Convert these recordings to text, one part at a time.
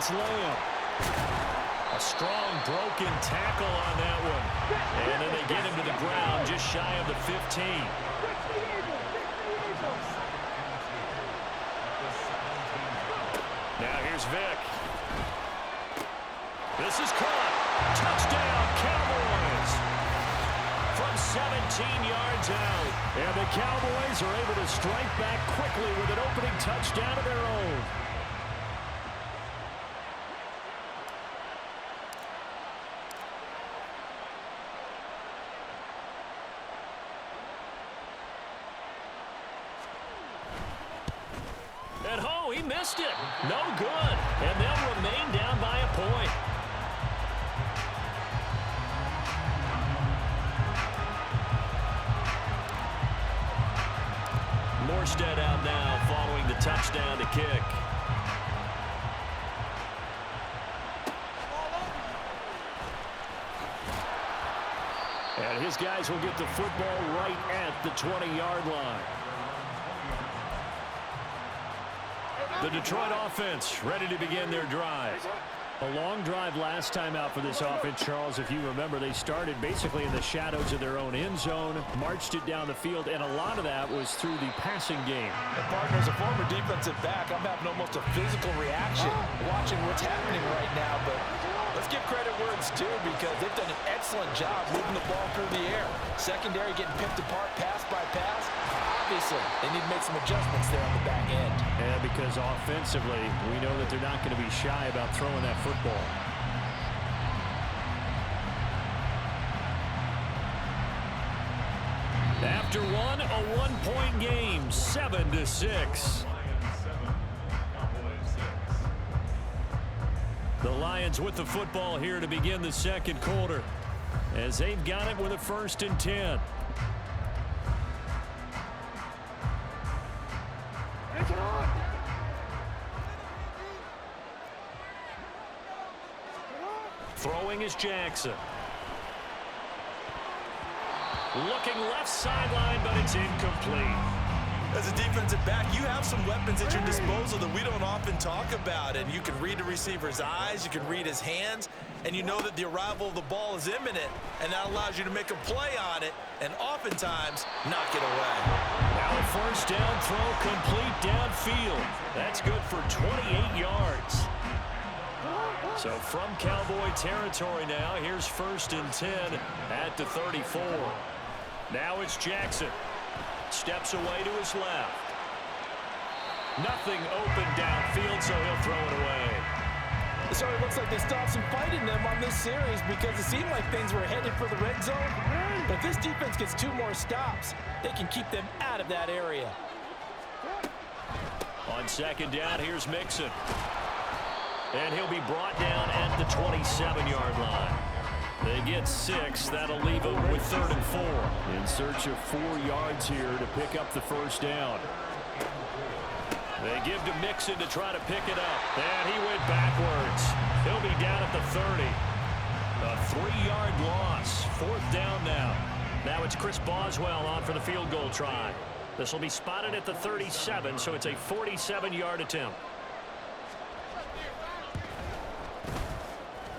it's Lamb. A strong broken tackle on that one. And then they get him to the ground just shy of the 15. Now here's Vick. This is caught. Touchdown, Cowboys. From 17 yards out. And the Cowboys are able to strike back quickly with an opening touchdown of their own. And oh, he missed it. No good. And they'll remain down by a point. Morstead out now following the touchdown to kick. And his guys will get the football right at the 20-yard line. The Detroit offense ready to begin their drive. A long drive last time out for this offense, Charles. If you remember, they started basically in the shadows of their own end zone, marched it down the field, and a lot of that was through the passing game. And partner, as a former defensive back, I'm having almost a physical reaction watching what's happening right now. But let's give credit where it's due because they've done an excellent job moving the ball through the air. Secondary getting picked apart pass by pass. Obviously, they need to make some adjustments there on the back end. Yeah, because offensively, we know that they're not going to be shy about throwing that football. After one, a one-point game, 7-6. The Lions with the football here to begin the second quarter, as they've got it with a 1st and 10. Throwing is Jackson. Looking left sideline, but it's incomplete. As a defensive back, you have some weapons at your disposal that we don't often talk about. And you can read the receiver's eyes, you can read his hands, and you know that the arrival of the ball is imminent, and that allows you to make a play on it and oftentimes knock it away. Now a 1st down throw complete downfield. That's good for 28 yards. So from Cowboy territory now, here's 1st and 10 at the 34. Now it's Jackson. Steps away to his left. Nothing open downfield, so he'll throw it away. So it looks like they stopped some fight in them on this series because it seemed like things were headed for the red zone. But if this defense gets 2 more stops, they can keep them out of that area. On 2nd down, here's Mixon. And he'll be brought down at the 27-yard line. They get 6. That'll leave them with 3rd and 4. In search of 4 yards here to pick up the 1st down. They give to Mixon to try to pick it up. And he went backwards. He'll be down at the 30. A 3-yard loss. 4th down now. Now it's Chris Boswell on for the field goal try. This will be spotted at the 37, so it's a 47-yard attempt.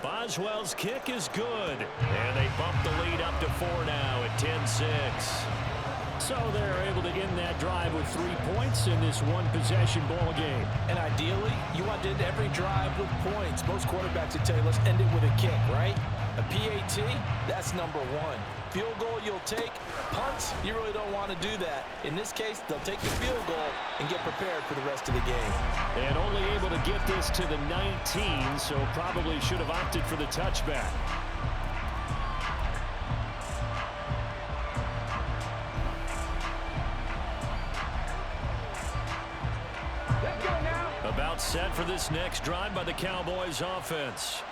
Boswell's kick is good. And they bump the lead up to 4 now at 10-6. So they're able to end that drive with 3 points in this one-possession ball game. And ideally, you want to end every drive with points. Most quarterbacks would tell you, let's end it with a kick, right? A PAT, that's number 1. Field goal you'll take. Punts, you really don't want to do that. In this case, they'll take the field goal and get prepared for the rest of the game. And only able to get this to the 19, so probably should have opted for the touchback. About set for this next drive by the Cowboys offense.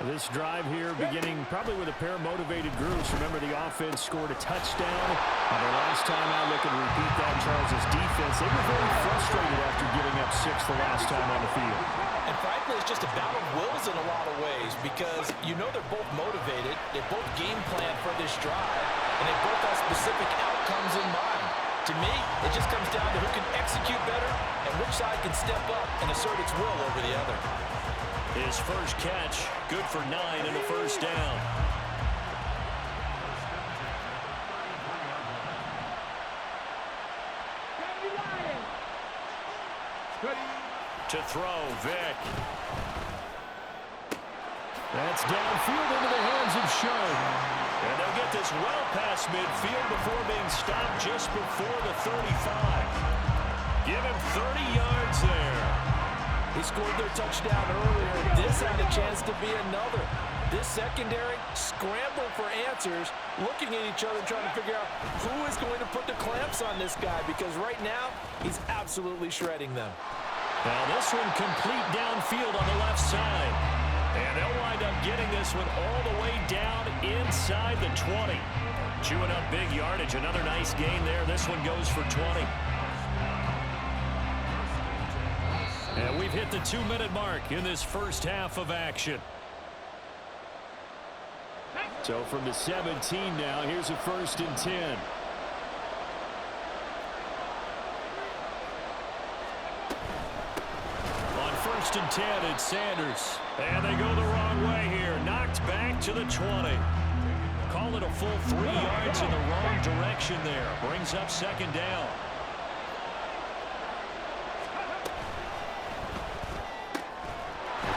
This drive here beginning probably with a pair of motivated groups. Remember, the offense scored a touchdown. And the last time out, looking to repeat that, Charles' defense, they were very frustrated after giving up 6 the last time on the field. And frankly, it's just a battle of wills in a lot of ways because you know they're both motivated. They both game plan for this drive, and they both have specific outcomes in mind. To me, it just comes down to who can execute better and which side can step up and assert its will over the other. His first catch, good for 9 and a first down. To throw, Vick. That's downfield into the hands of Show. And they'll get this well past midfield before being stopped just before the 35. Give him 30 yards there. He scored their touchdown earlier. This had a chance to be another. This secondary scrambling for answers, looking at each other, trying to figure out who is going to put the clamps on this guy, because right now he's absolutely shredding them. Now this one complete downfield on the left side. And they'll wind up getting this one all the way down inside the 20. Chewing up big yardage. Another nice gain there. This one goes for 20. And we've hit the 2-minute mark in this first half of action. So from the 17 now, here's a 1st and 10. On 1st and 10, it's Sanders. And they go the wrong way here. Knocked back to the 20. Call it a full 3 yards in the wrong direction there. Brings up 2nd down.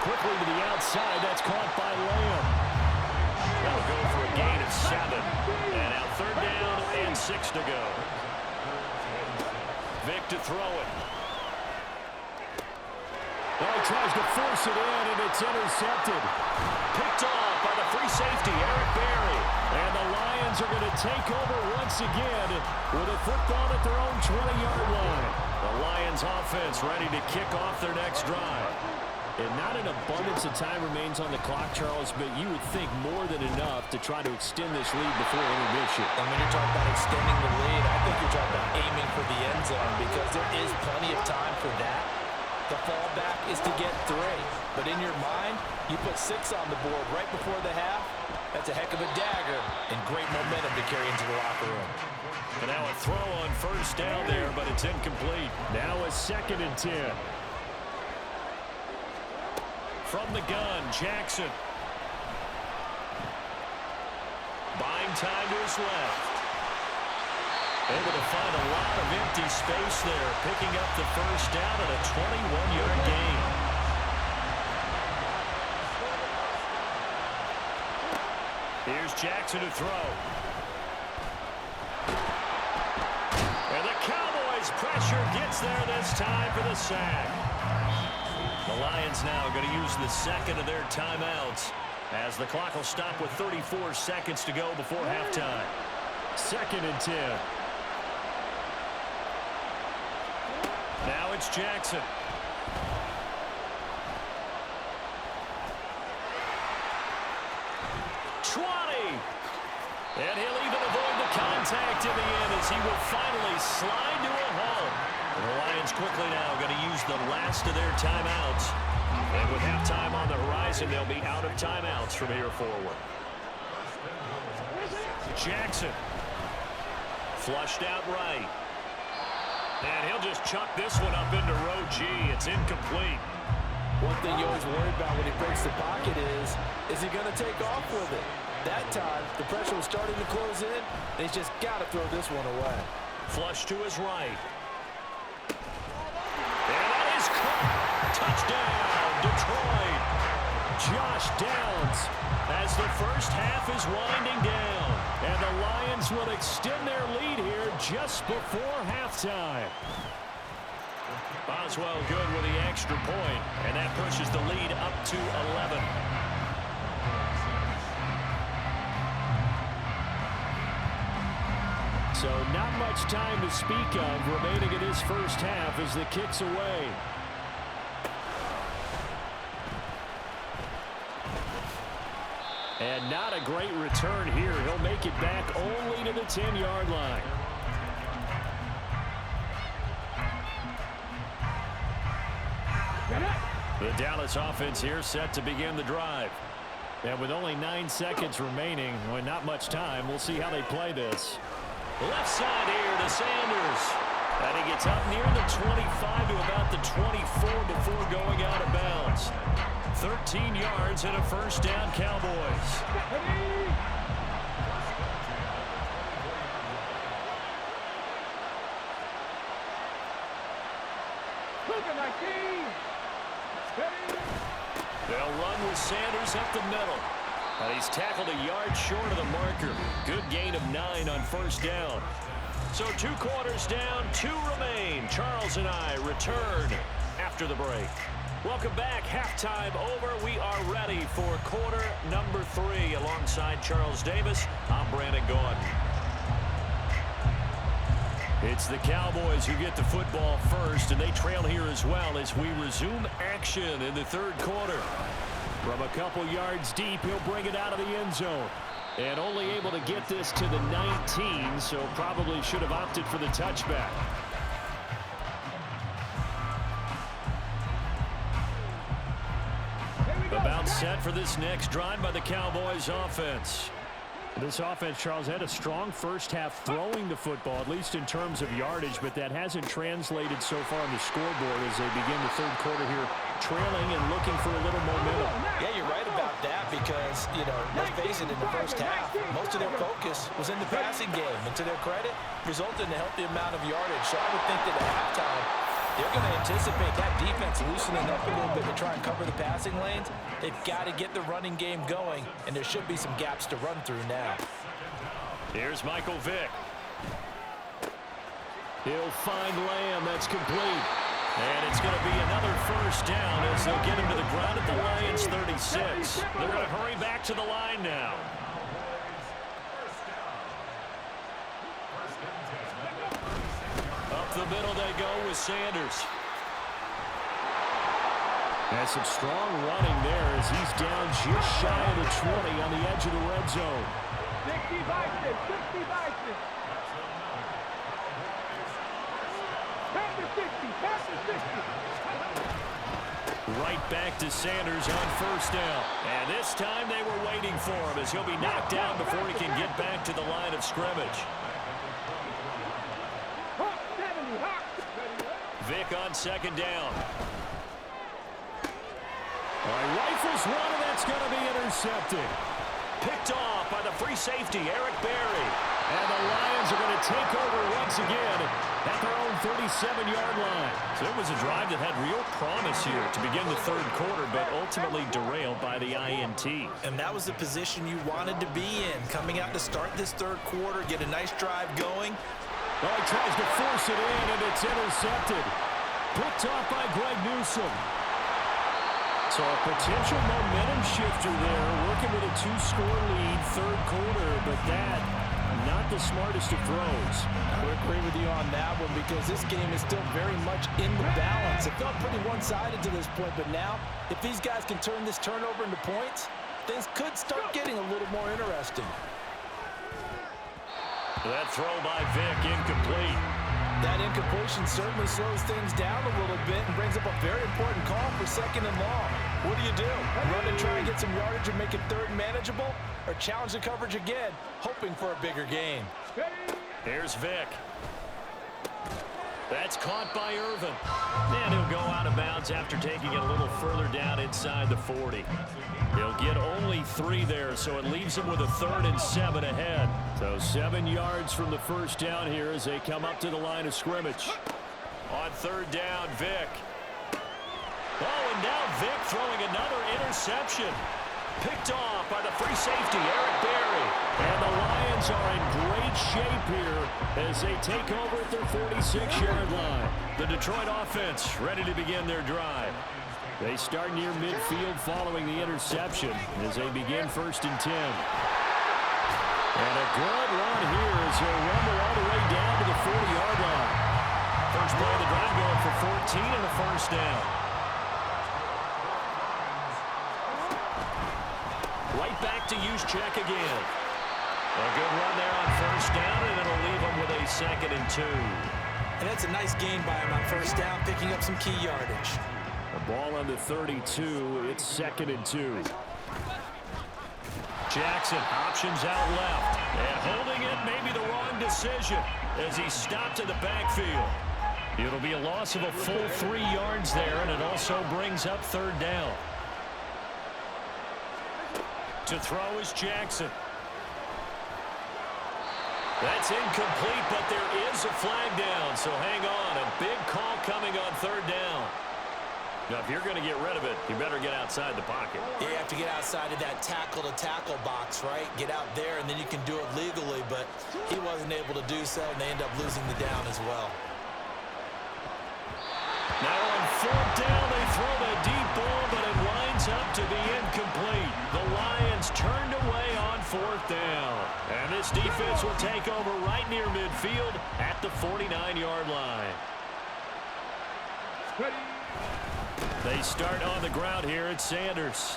Quickly to the outside. That's caught by Lamb. That'll go for a gain of 7. And now 3rd down and 6 to go. Vick to throw it. Well, he tries to force it in, and it's intercepted. Picked off by the free safety, Eric Berry. And the Lions are going to take over once again with a football at their own 20-yard line. The Lions offense ready to kick off their next drive. And not an abundance of time remains on the clock, Charles, but you would think more than enough to try to extend this lead before intermission. And when you're talking about extending the lead, I think you're talking about aiming for the end zone, because there is plenty of time for that. The fallback is to get 3. But in your mind, you put 6 on the board right before the half. That's a heck of a dagger and great momentum to carry into the locker room. And now a throw on 1st down there, but it's incomplete. Now a 2nd and 10. From the gun, Jackson. Buying time to his left. Able to find a lot of empty space there, picking up the 1st down at a 21-yard gain. Here's Jackson to throw. And the Cowboys' pressure gets there this time for the sack. The Lions now going to use the 2nd of their timeouts as the clock will stop with 34 seconds to go before halftime. 2nd and 10. Now it's Jackson. 20. And he'll even avoid the contact in the end as he will finally slide to a halt. And the Lions quickly now going to use the last of their timeouts. And with halftime on the horizon, they'll be out of timeouts from here forward. Jackson. Flushed out right. And he'll just chuck this one up into row G. It's incomplete. One thing you always worry about when he breaks the pocket is he going to take off with it? That time, the pressure was starting to close in, and he's just got to throw this one away. Flush to his right. And that is caught. Touchdown, Detroit. Josh Downs as the first half is winding down. And the Lions will extend their lead here just before halftime. Boswell good with the extra point, and that pushes the lead up to 11. So not much time to speak of remaining in this first half as the kick's away. And not a great return here. He'll make it back only to the 10-yard line. The Dallas offense here set to begin the drive. And with only 9 seconds remaining, well, not much time, we'll see how they play this. Left side here to Sanders. And he gets up near the 25 to about the 24 before going out of bounds. 13 yards and a first down, Cowboys. They'll run with Sanders up the middle. And he's tackled a yard short of the marker. Good gain of 9 on first down. So 2 quarters down, 2 remain. Charles and I return after the break. Welcome back. Halftime over. We are ready for quarter number 3. Alongside Charles Davis, I'm Brandon Gaudin. It's the Cowboys who get the football first, and they trail here as well as we resume action in the third quarter. From a couple yards deep, he'll bring it out of the end zone. And only able to get this to the 19, so probably should have opted for the touchback. About set for this next drive by the Cowboys offense. This offense, Charles, had a strong first half throwing the football, at least in terms of yardage, but that hasn't translated so far on the scoreboard as they begin the third quarter here, trailing and looking for a little momentum. Yeah, you're right about that because, let's face it, in the first half, most of their focus was in the passing game. And to their credit, resulted in a healthy amount of yardage. So I would think that at halftime, they're going to anticipate that defense loosening up a little bit to try and cover the passing lanes. They've got to get the running game going, and there should be some gaps to run through now. Here's Michael Vick. He'll find Lamb. That's complete. And it's going to be another first down as they'll get him to the ground at the Lions' 36. They're going to hurry back to the line now. Up the middle they go with Sanders. Has some strong running there as he's down just shy of the 20 on the edge of the red zone. 60. Right back to Sanders on first down. And this time they were waiting for him as he'll be knocked down before he can get back to the line of scrimmage. Vick on second down. Rifles one, and that's going to be intercepted. Picked off by the free safety, Eric Berry. And the Lions are going to take over once again at their own 37-yard line. So it was a drive that had real promise here to begin the third quarter, but ultimately derailed by the INT. And that was the position you wanted to be in, coming out to start this third quarter, get a nice drive going. Well, he tries to force it in, and it's intercepted. Picked off by Greg Newsome. So a potential momentum shifter there, working with a 2-score lead, third quarter, but that, not the smartest of throws. I would agree with you on that one because this game is still very much in the balance. It felt pretty one-sided to this point, but now, if these guys can turn this turnover into points, things could start getting a little more interesting. That throw by Vick, incomplete. That incompletion certainly slows things down a little bit and brings up a very important call for second and long. What do? Run and try and get some yardage and make it third manageable, or challenge the coverage again, hoping for a bigger gain? Here's Vick. That's caught by Irvin. And he'll go out of bounds after taking it a little further down inside the 40. He'll get only 3 there, so it leaves him with a 3rd and 7 ahead. So 7 yards from the first down here as they come up to the line of scrimmage. On third down, Vick. Oh, and now Vick throwing another interception. Picked off by the free safety, Eric Berry. And the Lions are in great shape here as they take over at their 46-yard line. The Detroit offense ready to begin their drive. They start near midfield following the interception as they begin 1st and 10. And a good run here as he'll rumble all the way down to the 40-yard line. First play of the drive going for 14 and a first down. Right back to Juszczyk again. A good run there on first down, and it'll leave him with a 2nd and 2. And that's a nice gain by him on first down, picking up some key yardage. The ball on the 32. It's 2nd and 2. Jackson options out left. And holding it may be the wrong decision as he stopped in the backfield. It'll be a loss of a full 3 yards there, and it also brings up 3rd down. To throw is Jackson. That's incomplete, but there is a flag down, so hang on. A big call coming on third down. Now, if you're going to get rid of it, you better get outside the pocket. You have to get outside of that tackle-to-tackle box, right? Get out there, and then you can do it legally, but he wasn't able to do so, and they end up losing the down as well. Now on fourth down, they throw the deep ball, but it winds up to be incomplete. The Lions turned away on fourth down. And this defense will take over right near midfield at the 49-yard line. They start on the ground here at Sanders.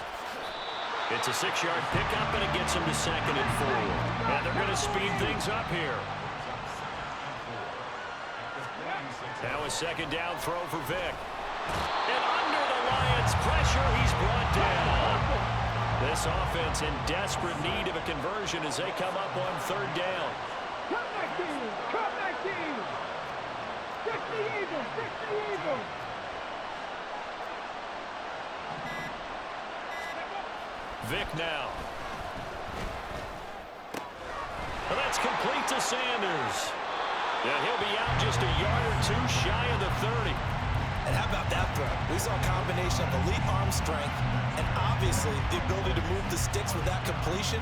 It's a 6-yard pickup, and it gets them to second and 4. And they're going to speed things up here. Now a second down throw for Vick. And under the Lions' pressure, he's brought down. This offense in desperate need of a conversion as they come up on third down. Come back, team! Come back, team! Fix the evil! Fix the evil! Vick now. Well, that's complete to Sanders. Yeah, he'll be out just a yard or two shy of the 30. And how about that throw? We saw a combination of elite arm strength and obviously the ability to move the sticks with that completion.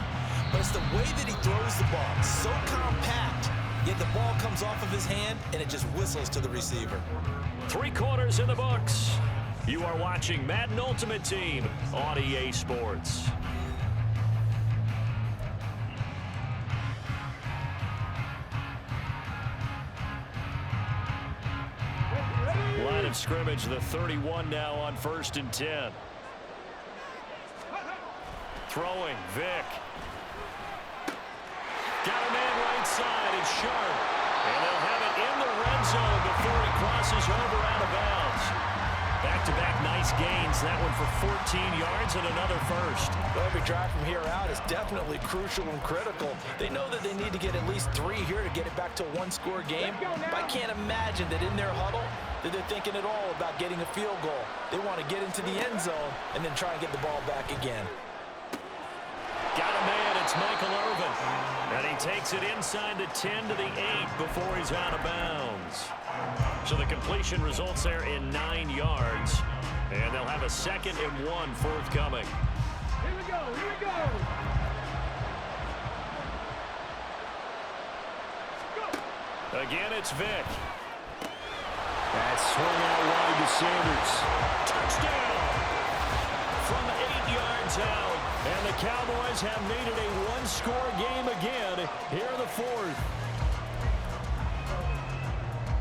But it's the way that he throws the ball. So compact, yet the ball comes off of his hand and it just whistles to the receiver. 3 quarters in the books. You are watching Madden Ultimate Team on EA Sports. Line of scrimmage, the 31 now on 1st and 10. Throwing, Vick. Got a man right side, it's Sharp. And they'll have it in the red zone before he crosses over out of bounds. Back-to-back nice gains. That one for 14 yards and another first. Well, every drive from here out is definitely crucial and critical. They know that they need to get at least 3 here to get it back to a one-score game. But I can't imagine that in their huddle that they're thinking at all about getting a field goal. They want to get into the end zone and then try and get the ball back again. Got a man, it's Michael Irvin. And he takes it inside the 10 to the 8 before he's out of bounds. So the completion results there in 9 yards. And they'll have a 2nd and 1 forthcoming. Here we go, here we go! Go! Again, it's Vick. That's swung out wide to Sanders. Touchdown! From 8 yards out. And the Cowboys have made it a one-score game again here in the 4th.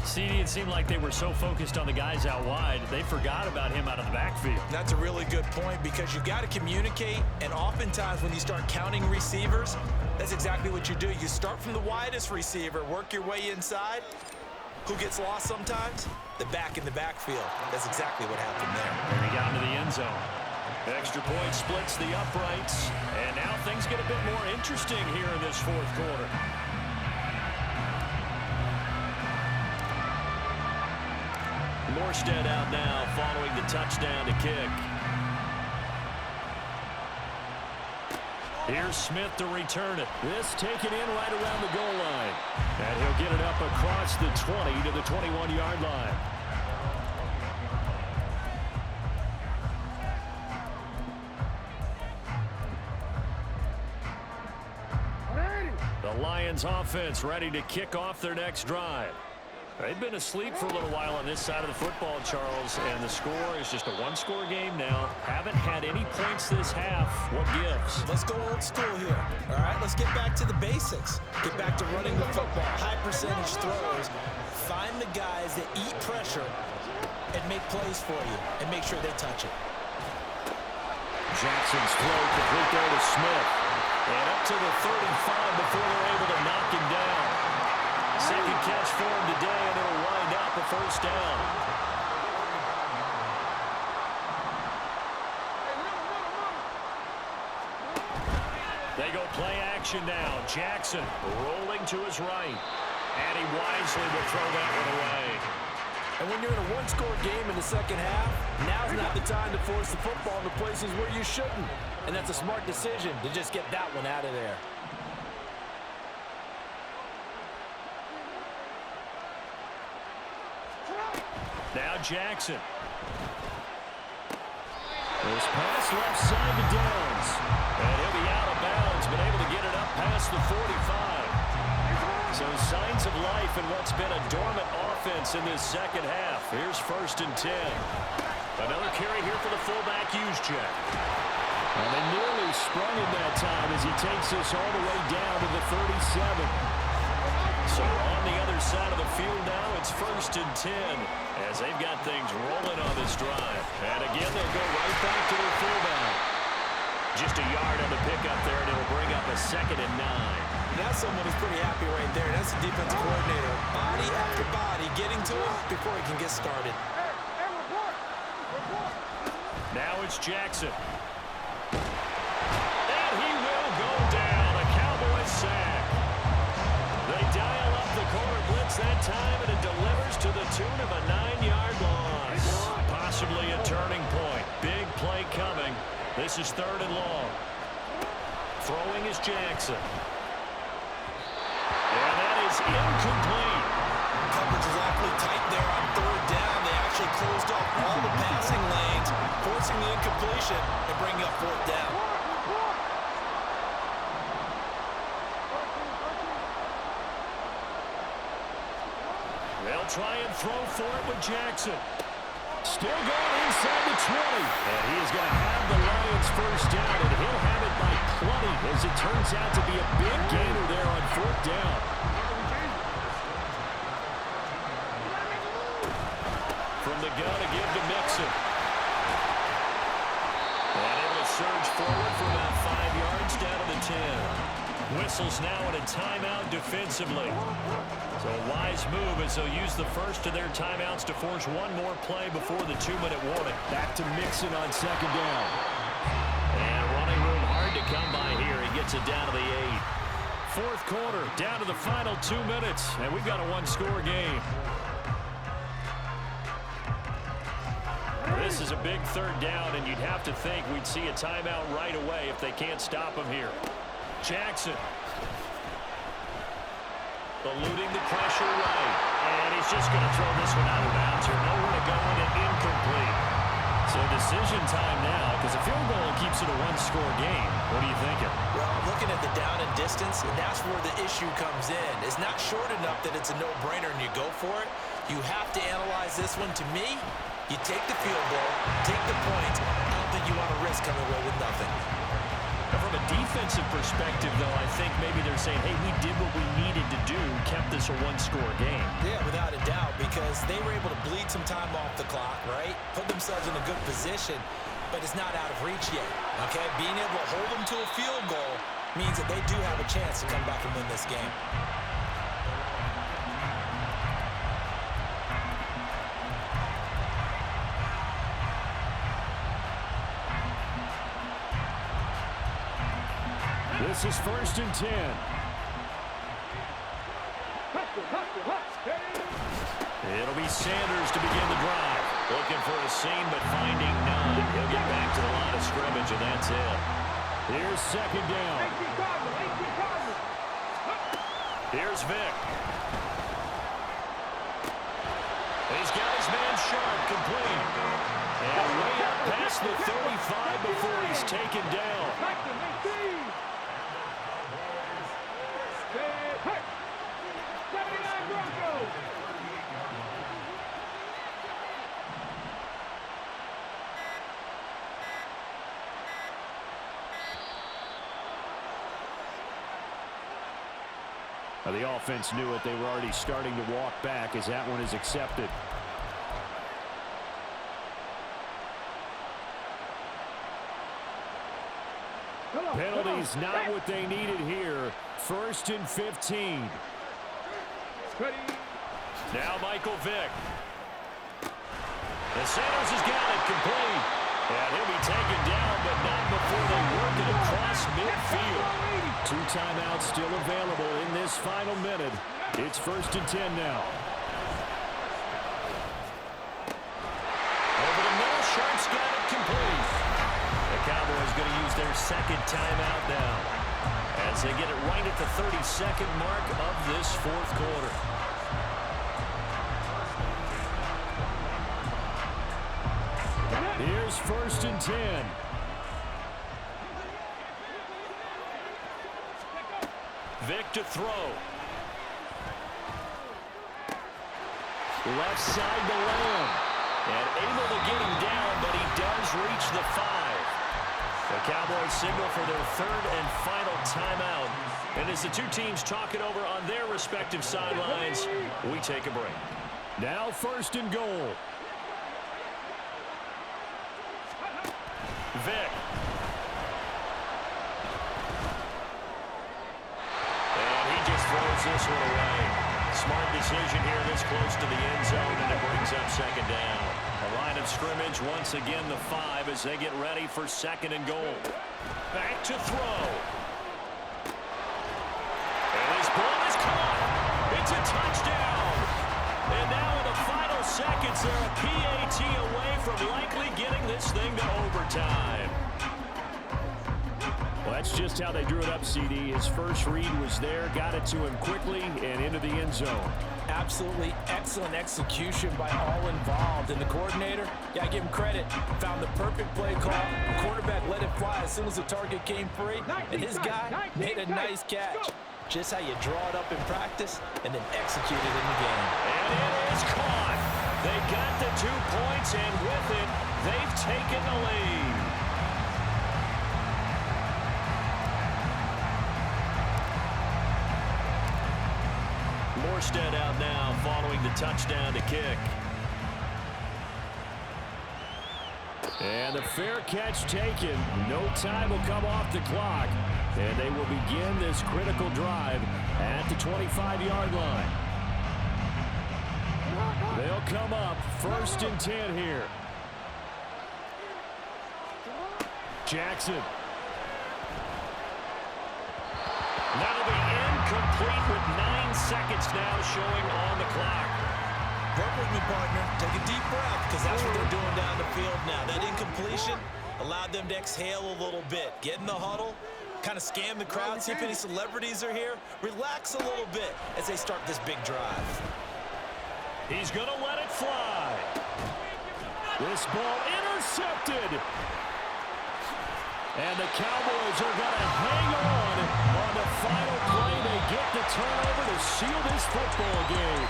CD, it seemed like they were so focused on the guys out wide, they forgot about him out of the backfield. That's a really good point because you got to communicate, and oftentimes when you start counting receivers, that's exactly what you do. You start from the widest receiver, work your way inside. Who gets lost sometimes? The back in the backfield. That's exactly what happened there. And he got into the end zone. Extra point splits the uprights, and now things get a bit more interesting here in this 4th quarter. Morstead out now following the touchdown to kick. Here's Smith to return it. This taken in right around the goal line. And he'll get it up across the 20 to the 21-yard line. The Lions offense ready to kick off their next drive. They've been asleep for a little while on this side of the football, Charles, and the score is just a one-score game now. Haven't had any points this half. What gives? Let's go old school here. All right, let's get back to the basics. Get back to running the football, high percentage throws. Find the guys that eat pressure and make plays for you and make sure they touch it. Jackson's throw complete there to Smith. And up to the 35 before they're able to knock him down. Second catch for him today, and it'll wind up a first down. They go play action now. Jackson rolling to his right. And he wisely will throw that one away. And when you're in a one-score game in the second half, now's not the time to force the football into places where you shouldn't. And that's a smart decision to just get that one out of there. Now Jackson. This pass left side to Downs. And he'll be out of bounds, but able to get it up past the 45. So signs of life in what's been a dormant offense in this second half. Here's 1st and 10. Another carry here for the fullback Juszczyk. And they nearly sprung him that time as he takes us all the way down to the 37. So on the other side of the field now, it's 1st and 10 as they've got things rolling on this drive. And again, they'll go right back to their fullback. Just a yard on the pickup there, and it'll bring up a 2nd and 9. That's someone who's pretty happy right there. That's the defensive coordinator. Body after body getting to him before he can get started. Now it's Jackson. And he will go down. A Cowboys sack. They dial up the corner blitz that time, and it delivers to the tune of a 9-yard loss. Possibly a turning point. Big play coming. This is 3rd and long. Throwing is Jackson. And that is incomplete. Coverage is awfully tight there on 3rd down. They actually closed off all the passing lanes, forcing the incompletion and bringing up 4th down. They'll try and throw for it with Jackson. Still going inside the 20. And he is going to have the Lions 1st down, and he'll have it by plenty as it turns out to be a big gainer there on 4th down. From the gun to give to Mixon. And able to surge forward for about 5 yards down to the 10. Whistles now in a timeout defensively. So a wise move as they'll use the first of their timeouts to force one more play before the 2-minute warning. Back to Mixon on 2nd down. And running room hard to come by here. He gets it down to the 8. 4th quarter, down to the final 2 minutes, and we've got a 1-score game. This is a big 3rd down, and you'd have to think we'd see a timeout right away if they can't stop him here. Jackson. Eluding the pressure right. And he's just going to throw this one out of bounds here. Nowhere to go in it, incomplete. So decision time now, because a field goal keeps it a 1-score game. What are you thinking? Well, looking at the down and distance, and that's where the issue comes in. It's not short enough that it's a no-brainer and you go for it. You have to analyze this one. To me, you take the field goal, take the points. I don't think you want to risk coming away with nothing. From a defensive perspective, though, I think maybe they're saying, hey, we did what we needed to do, kept this a 1-score game. Yeah, without a doubt, because they were able to bleed some time off the clock, right? Put themselves in a good position, but it's not out of reach yet, okay? Being able to hold them to a field goal means that they do have a chance to come back and win this game. This is 1st and 10. It'll be Sanders to begin the drive. Looking for a seam, but finding none. He'll get back to the line of scrimmage, and that's it. Here's 2nd down. Here's Vick. He's got his man Sharp complete. And way up past the 35 before he's taken down. Now the offense knew it. They were already starting to walk back as that one is accepted. Penalties not what they needed here. 1st and 15. Now Michael Vick. And Sanders has got it complete. And he'll be taken down, but not before they work it across midfield. 2 timeouts still available in this final minute. It's 1st and 10 now. second timeout now, as they get it right at the 32nd mark of this fourth quarter. Here's 1st and 10. Vic to throw. Left side to Lamb. And able to get him down, but he does reach the 5. The Cowboys signal for their 3rd and final timeout. And as the two teams talk it over on their respective sidelines, we take a break. Now 1st and goal. Vic. And he just throws this one away. Smart decision here this close to the end zone, and it brings up 2nd down. A line of scrimmage, once again the 5 as they get ready for 2nd and goal. Back to throw. And his ball is caught. It's a touchdown. And now in the final seconds, they're a PAT away from likely getting this thing to overtime. Well, that's just how they drew it up, CD. His first read was there, got it to him quickly, and into the end zone. Absolutely excellent execution by all involved. And the coordinator, yeah, I give him credit, found the perfect play call. The quarterback let it fly as soon as the target came free, and his guy made a nice catch. Just how you draw it up in practice and then execute it in the game. And it is caught. They got the 2 points, and with it, they've taken the lead. Morstead out now following the touchdown to kick. And the fair catch taken. No time will come off the clock. And they will begin this critical drive at the 25-yard line. They'll come up 1st and 10 here. Jackson. That'll be incomplete with 9 seconds now showing on the clock. Work with me, partner. Take a deep breath, because that's what they're doing down the field now. That incompletion allowed them to exhale a little bit. Get in the huddle, kind of scan the crowd, see if any celebrities are here. Relax a little bit as they start this big drive. He's going to let it fly. This ball intercepted. And the Cowboys are going to hang on the final play. They get the turnover to seal this football game.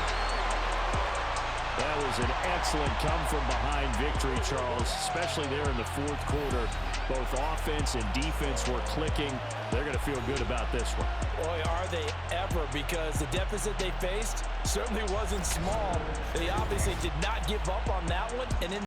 That was an excellent come-from-behind victory, Charles, especially there in the fourth quarter. Both offense and defense were clicking. They're going to feel good about this one. Boy, are they ever, because the deficit they faced certainly wasn't small. They obviously did not give up on that one, and in